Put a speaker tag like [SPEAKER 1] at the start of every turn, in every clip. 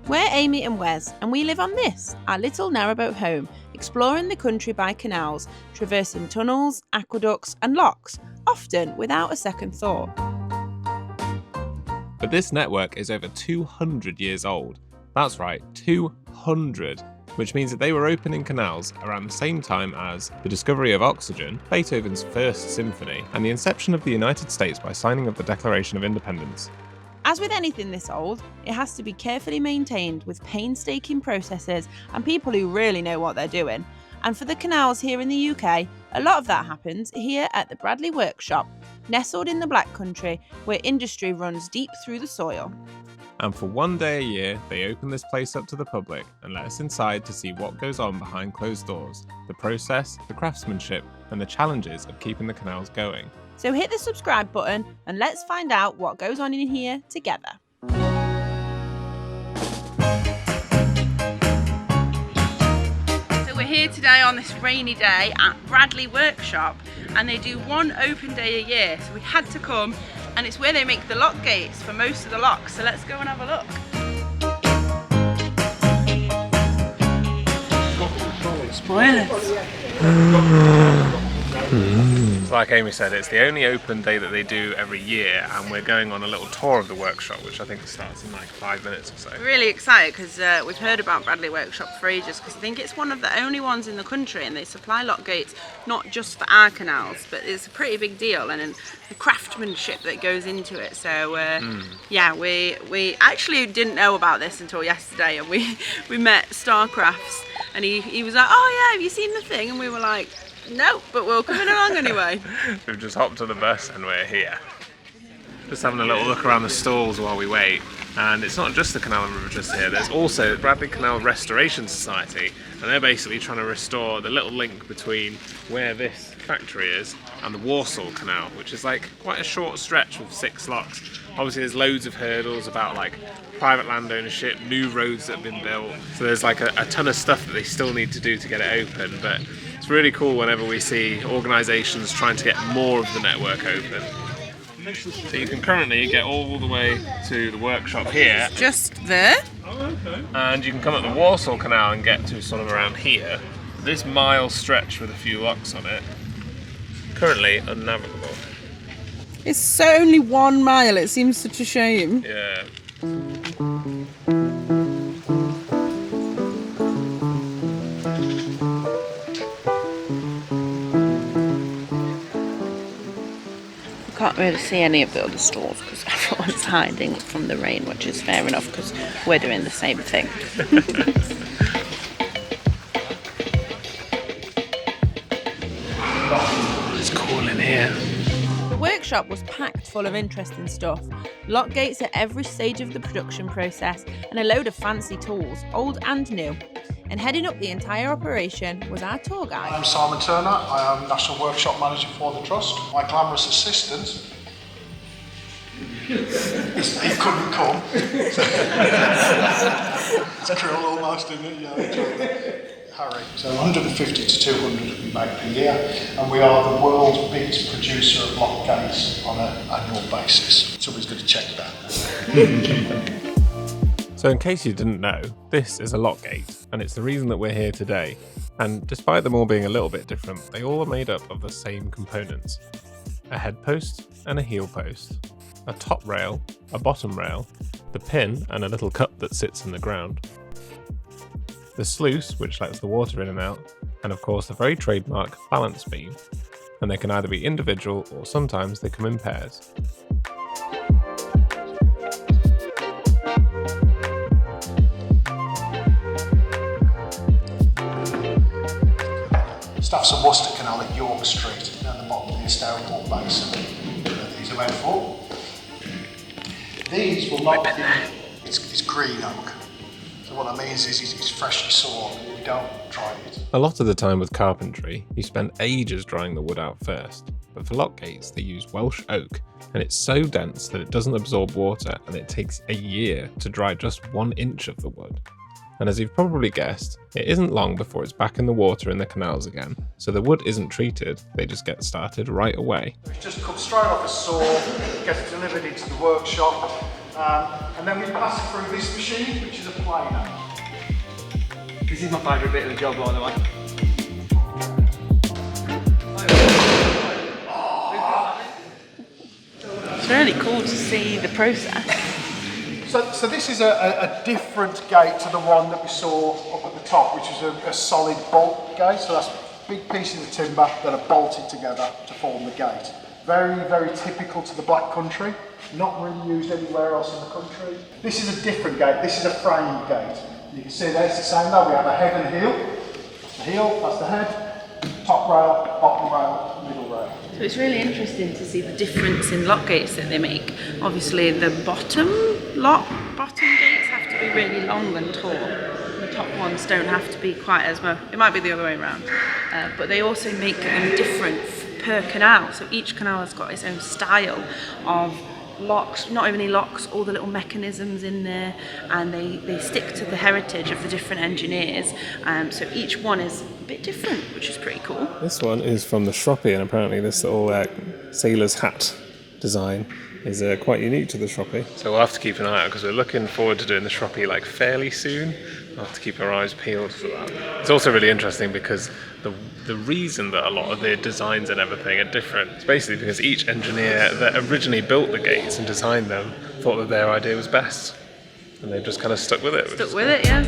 [SPEAKER 1] We're Amy and Wes, and we live on this, our little narrowboat home, exploring the country by canals, traversing tunnels, aqueducts and locks, often without a second thought.
[SPEAKER 2] But this network is over 200 years old. That's right, 200, which means that they were opening canals around the same time as the discovery of oxygen, Beethoven's first symphony, and the inception of the United States by signing of the Declaration of Independence.
[SPEAKER 1] As with anything this old, it has to be carefully maintained with painstaking processes and people who really know what they're doing. And for the canals here in the UK, a lot of that happens here at the Bradley Workshop, nestled in the Black Country, where industry runs deep through the soil.
[SPEAKER 2] And for one day a year, they open this place up to the public and let us inside to see what goes on behind closed doors, the process, the craftsmanship, and the challenges of keeping the canals going.
[SPEAKER 1] So hit the subscribe button and let's find out what goes on in here together. So we're here today on this rainy day at Bradley Workshop, and they do one open day a year. So we had to come, and it's where they make the lock gates for most of the locks. So let's go and have a look. Spoilers.
[SPEAKER 2] Like Amy said, it's the only open day that they do every year, and we're going on a little tour of the workshop, which I think starts in like 5 minutes or so.
[SPEAKER 1] We're really excited because we've heard about Bradley Workshop for ages, because I think it's one of the only ones in the country, and they supply lock gates not just for our canals, but it's a pretty big deal, and the craftsmanship that goes into it. So yeah, we actually didn't know about this until yesterday, and we met Starcrafts, and he was like, "Oh yeah, have you seen the thing?" And we were like, "No, but we're coming along anyway."
[SPEAKER 2] We've just hopped on the bus and we're here. Just having a little look around the stalls while we wait. And it's not just the Canal River Trust here, there's also the Bradley Canal Restoration Society, and they're basically trying to restore the little link between where this factory is and the Warsaw Canal, which is like quite a short stretch with 6 locks. Obviously there's loads of hurdles about like private land ownership, new roads that have been built, so there's like a ton of stuff that they still need to do to get it open, but it's really cool whenever we see organisations trying to get more of the network open. So you can currently get all the way to the workshop here.
[SPEAKER 1] Just there?
[SPEAKER 2] And you can come up the Warsaw Canal and get to sort of around here. This mile stretch with a few locks on it, currently unnavigable.
[SPEAKER 1] It's only 1 mile, it seems such a shame.
[SPEAKER 2] Yeah.
[SPEAKER 1] Can't really see any of the other stores because everyone's hiding from the rain, which is fair enough because we're doing the same thing.
[SPEAKER 2] It's cool in here.
[SPEAKER 1] The workshop was packed full of interesting stuff. Lock gates at every stage of the production process and a load of fancy tools, old and new. And heading up the entire operation was our tour guide.
[SPEAKER 3] I'm Simon Turner, I am National Workshop Manager for the Trust. My glamorous assistant, he couldn't come. It's cruel almost, isn't it? Yeah, Harry. So 150 to 200 we make per year, and we are the world's biggest producer of lock gates on an annual basis. Somebody's going to check that.
[SPEAKER 2] So in case you didn't know, this is a lock gate, and it's the reason that we're here today. And despite them all being a little bit different, they all are made up of the same components. A head post and a heel post, a top rail, a bottom rail, the pin and a little cup that sits in the ground, the sluice which lets the water in and out, and of course the very trademark balance beam. And they can either be individual or sometimes they come in pairs.
[SPEAKER 3] Staffs of Worcester Canal at York Street, down the bottom of the historical basin. These are meant for. These will not be, it's green oak. So what that means is it's freshly sawn. We don't dry it.
[SPEAKER 2] A lot of the time with carpentry, you spend ages drying the wood out first. But for lock gates, they use Welsh oak, and it's so dense that it doesn't absorb water, and it takes a year to dry just 1 inch of the wood. And as you've probably guessed, it isn't long before it's back in the water in the canals again, so the wood isn't treated, they just get started right away.
[SPEAKER 3] It just comes straight off a saw, gets delivered into the workshop, And then we pass through this machine, which is a planer.
[SPEAKER 4] This is my favourite bit of the job, by the way.
[SPEAKER 1] It's really cool to see the process.
[SPEAKER 3] So this is a different gate to the one that we saw up at the top, which is a solid bolt gate. So that's big pieces of timber that are bolted together to form the gate. Very, very typical to the Black Country. Not really used anywhere else in the country. This is a different gate. This is a framed gate. You can see there, it's the same though. We have a head and heel. That's the heel, that's the head. Top rail, bottom rail, middle rail.
[SPEAKER 1] So it's really interesting to see the difference in lock gates that they make. Obviously the bottom gates have to be really long and tall. The top ones don't have to be quite as well. It might be the other way around. But they also make them different per canal. So each canal has got its own style of locks, not only locks, all the little mechanisms in there, and they stick to the heritage of the different engineers. So each one is a bit different, which is pretty cool.
[SPEAKER 2] This one is from the Shroppie, and apparently this little sailor's hat design is quite unique to the Shroppie. So we'll have to keep an eye out because we're looking forward to doing the Shroppie like fairly soon. We'll have to keep our eyes peeled for that. It's also really interesting because the reason that a lot of the designs and everything are different is basically because each engineer that originally built the gates and designed them thought that their idea was best, and they've just kind of stuck with it.
[SPEAKER 1] Yeah.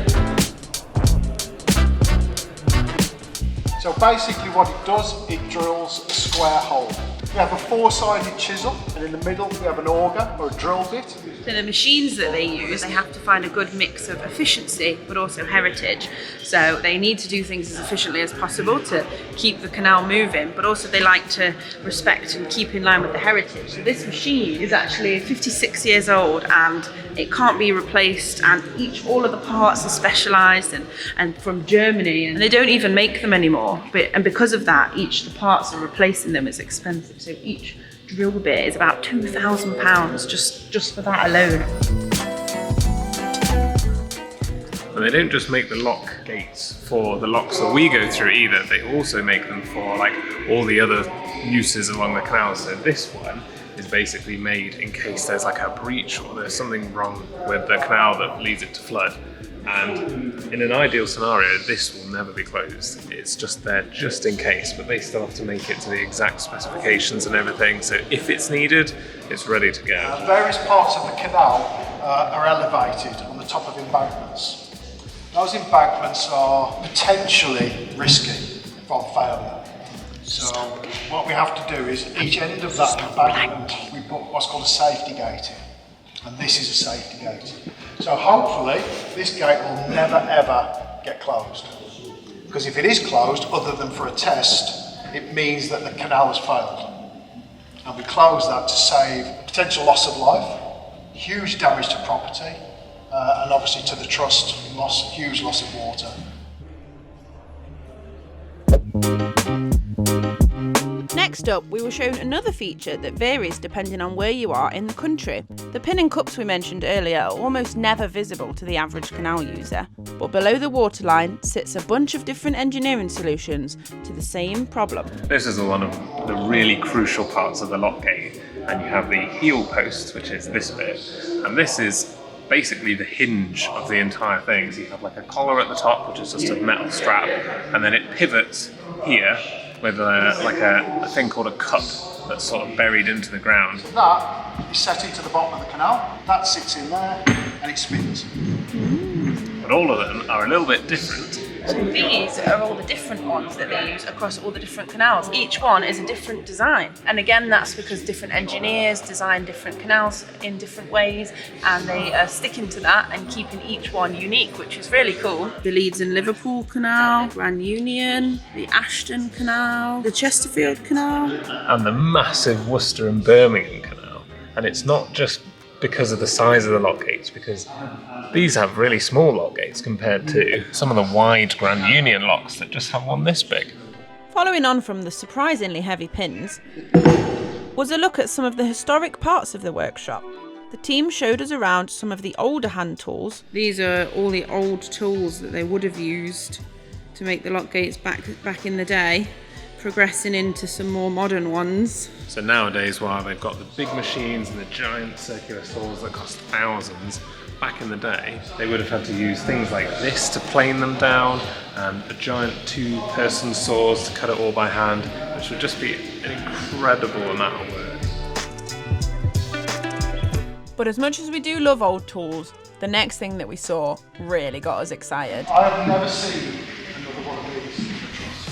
[SPEAKER 3] So basically what it does, it drills a square hole. We have a four-sided chisel, and in the middle we have an auger or a drill bit.
[SPEAKER 1] So the machines that they use, they have to find a good mix of efficiency but also heritage. So they need to do things as efficiently as possible to keep the canal moving, but also they like to respect and keep in line with the heritage. So this machine is actually 56 years old and it can't be replaced, and all of the parts are specialised and from Germany, and they don't even make them anymore. And because of that, the parts are replacing them is expensive. So each drill bit is about £2,000 just for that alone.
[SPEAKER 2] And they don't just make the lock gates for the locks that we go through either, they also make them for like all the other uses along the canal. So this one is basically made in case there's like a breach or there's something wrong with the canal that leads it to flood. And in an ideal scenario, this will never be closed. It's just there just in case, but they still have to make it to the exact specifications and everything. So if it's needed, it's ready to go.
[SPEAKER 3] Various parts of the canal are elevated on the top of embankments. Those embankments are potentially risky from failure. So what we have to do is each end of that embankment, we put what's called a safety gate in. And this is a safety gate. So hopefully this gate will never ever get closed. Because if it is closed, other than for a test, it means that the canal has failed. And we close that to save potential loss of life, huge damage to property, and obviously to the trust, huge loss of water.
[SPEAKER 1] Next up, we were shown another feature that varies depending on where you are in the country. The pin and cups we mentioned earlier are almost never visible to the average canal user, but below the waterline sits a bunch of different engineering solutions to the same problem.
[SPEAKER 2] This is one of the really crucial parts of the lock gate, and you have the heel post, which is this bit, and this is basically the hinge of the entire thing. So you have like a collar at the top, which is just a metal strap, and then it pivots here with a thing called a cup that's sort of buried into the ground.
[SPEAKER 3] That is set into the bottom of the canal, that sits in there, and it spins.
[SPEAKER 2] But all of them are a little bit different.
[SPEAKER 1] So these are all the different ones that they use across all the different canals. Each one is a different design. And again, that's because different engineers design different canals in different ways, and they are sticking to that and keeping each one unique, which is really cool. The Leeds and Liverpool Canal, Grand Union, the Ashton Canal, the Chesterfield Canal.
[SPEAKER 2] And the massive Worcester and Birmingham Canal. And it's not just because of the size of the lock gates, because these have really small lock gates compared to some of the wide Grand Union locks that just have one this big.
[SPEAKER 1] Following on from the surprisingly heavy pins was a look at some of the historic parts of the workshop. The team showed us around some of the older hand tools. These are all the old tools that they would have used to make the lock gates back in the day. progressing into some more modern ones.
[SPEAKER 2] So nowadays, while they've got the big machines and the giant circular saws that cost thousands, back in the day, they would have had to use things like this to plane them down, and a giant two-person saws to cut it all by hand, which would just be an incredible amount of work.
[SPEAKER 1] But as much as we do love old tools, the next thing that we saw really got us excited.
[SPEAKER 3] I have never seen another one of these in the trust.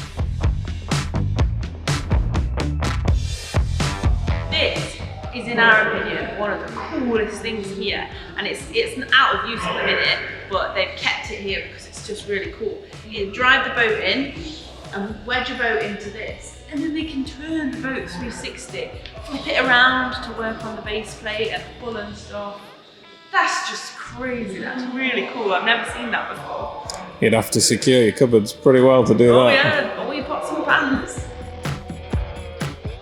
[SPEAKER 1] This is, in our opinion, one of the coolest things here, and it's out of use at the minute, but they've kept it here because it's just really cool. You drive the boat in and wedge a boat into this, and then they can turn the boat 360, flip it around to work on the base plate and pull and stuff. That's just crazy. That's really cool. I've never seen that before.
[SPEAKER 2] You'd have to secure your cupboards pretty well to do
[SPEAKER 1] Oh
[SPEAKER 2] that.
[SPEAKER 1] yeah, or we put some pants.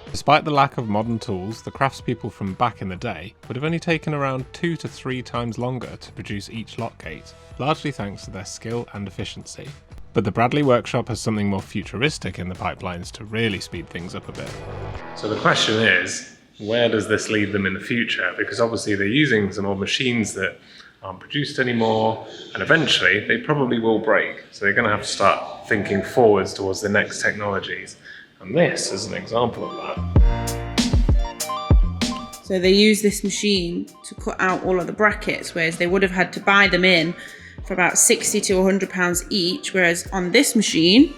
[SPEAKER 2] Despite the lack of modern tools, the craftspeople from back in the day would have only taken around 2 to 3 times longer to produce each lock gate, largely thanks to their skill and efficiency. But the Bradley workshop has something more futuristic in the pipelines to really speed things up a bit. So the question is, where does this lead them in the future? Because obviously they're using some old machines that aren't produced anymore, and eventually they probably will break. So they're going to have to start thinking forwards towards the next technologies. And this is an example of that.
[SPEAKER 1] So they use this machine to cut out all of the brackets, whereas they would have had to buy them in for about 60 to 100 pounds each, whereas on this machine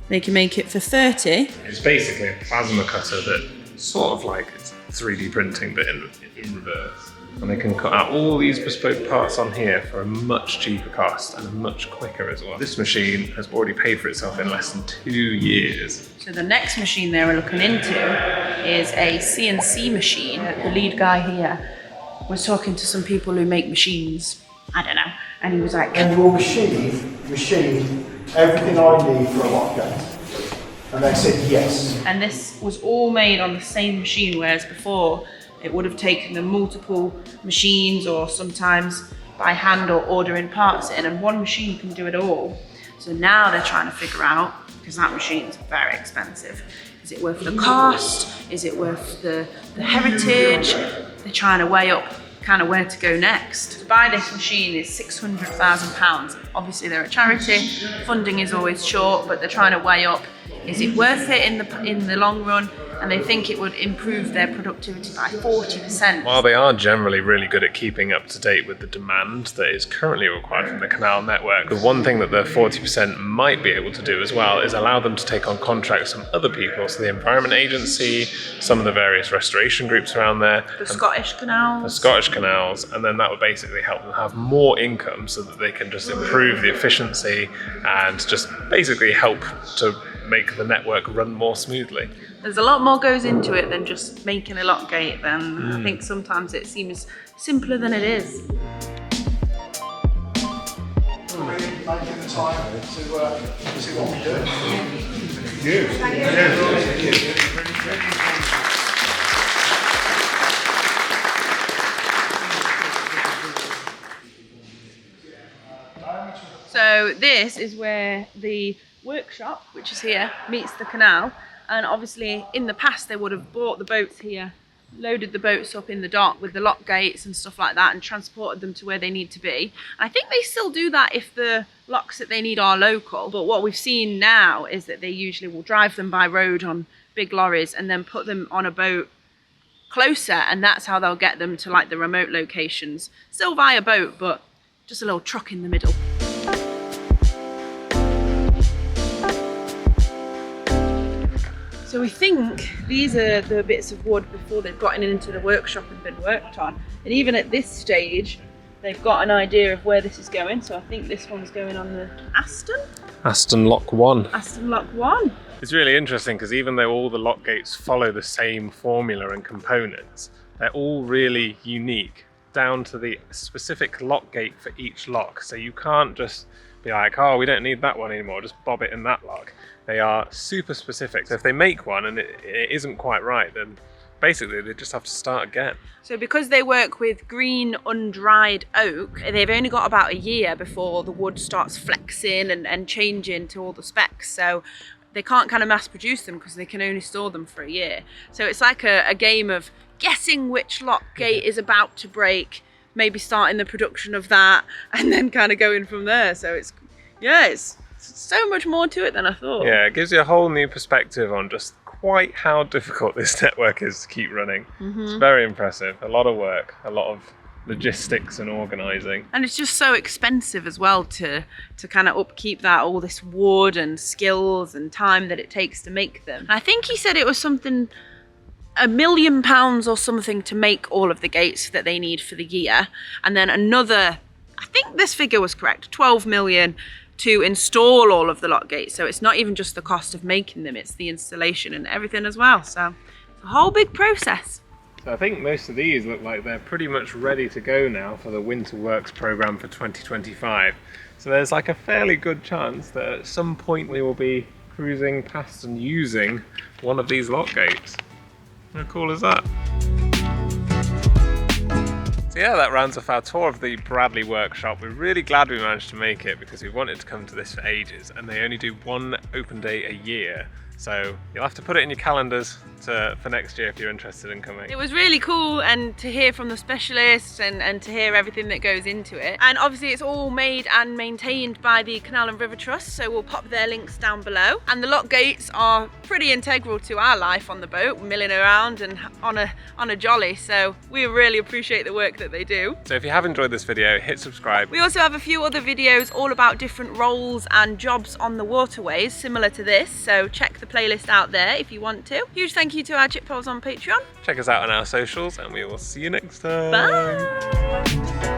[SPEAKER 1] they can make it for 30.
[SPEAKER 2] It's basically a plasma cutter that sort of like it's 3D printing but in reverse. And they can cut out all these bespoke parts on here for a much cheaper cost and much quicker as well. This machine has already paid for itself in less than 2 years.
[SPEAKER 1] So the next machine they were looking into is a CNC machine. The lead guy here was talking to some people who make machines, I don't know, and he was like,
[SPEAKER 3] And your machine everything I need for a lock gate. And they said yes.
[SPEAKER 1] and this was all made on the same machine, whereas before it would have taken them multiple machines, or sometimes by hand or ordering parts in, and one machine can do it all. So now they're trying to figure out, because that machine's very expensive, is it worth the cost? Is it worth the heritage? They're trying to weigh up kind of where to go next. To buy this machine is £600,000. Obviously they're a charity, funding is always short, but they're trying to weigh up, is it worth it in the long run? And they think it would improve their productivity by 40%.
[SPEAKER 2] While they are generally really good at keeping up to date with the demand that is currently required from the canal network, the one thing that the 40% might be able to do as well is allow them to take on contracts from other people, so the Environment Agency, some of the various restoration groups around there,
[SPEAKER 1] The Scottish Canals.
[SPEAKER 2] the Scottish Canals, and then that would basically help them have more income so that they can just improve the efficiency and just basically help to make the network run more smoothly.
[SPEAKER 1] There's a lot more goes into it than just making a lock gate. Then I think sometimes it seems simpler than it is.
[SPEAKER 3] Really making the time to see what we do.
[SPEAKER 1] So this is where the workshop, which is here, meets the canal. And obviously in the past they would have bought the boats here, loaded the boats up in the dock with the lock gates and stuff like that, and transported them to where they need to be. I think they still do that if the locks that they need are local, but what we've seen now is that they usually will drive them by road on big lorries and then put them on a boat closer, and that's how they'll get them to like the remote locations. Still via boat, but just a little truck in the middle. So we think these are the bits of wood before they've gotten into the workshop and been worked on. And even at this stage, they've got an idea of where this is going. So I think this one's going on the
[SPEAKER 2] Aston Lock 1.
[SPEAKER 1] Aston Lock 1.
[SPEAKER 2] It's really interesting because even though all the lock gates follow the same formula and components, they're all really unique down to the specific lock gate for each lock. So you can't just be like, oh, we don't need that one anymore, just bob it in that lock. They are super specific. So if they make one and it isn't quite right, then basically they just have to start again.
[SPEAKER 1] So because they work with green undried oak, they've only got about a year before the wood starts flexing and changing to all the specs. So they can't kind of mass produce them because they can only store them for a year. So it's like a game of guessing which lock gate is about to break, maybe starting the production of that, and then kind of going from there. So it's so much more to it than I thought.
[SPEAKER 2] Yeah, it gives you a whole new perspective on just quite how difficult this network is to keep running. It's very impressive. A lot of work, a lot of logistics and organising.
[SPEAKER 1] And it's just so expensive as well to kind of upkeep that, all this wood and skills and time that it takes to make them. I think he said it was something £1 million or something to make all of the gates that they need for the year, and then another, I think this figure was correct, 12 million to install all of the lock gates. So it's not even just the cost of making them, it's the installation and everything as well. So it's a whole big process.
[SPEAKER 2] So I think most of these look like they're pretty much ready to go now for the Winter Works programme for 2025. So there's like a fairly good chance that at some point we will be cruising past and using one of these lock gates. How cool is that? So yeah, that rounds off our tour of the Bradley workshop. We're really glad we managed to make it because we wanted to come to this for ages, and they only do one open day a year. So you'll have to put it in your calendars for next year if you're interested in coming.
[SPEAKER 1] It was really cool, and to hear from the specialists and to hear everything that goes into it. And obviously it's all made and maintained by the Canal and River Trust, so we'll pop their links down below. And the lock gates are pretty integral to our life on the boat, milling around and on a jolly, so we really appreciate the work that they do.
[SPEAKER 2] So if you have enjoyed this video, hit subscribe.
[SPEAKER 1] We also have a few other videos all about different roles and jobs on the waterways similar to this, so check the playlist out there if you want to. Huge thank you to our chip poles on Patreon.
[SPEAKER 2] Check us out on our socials, and we will see you next time.
[SPEAKER 1] Bye!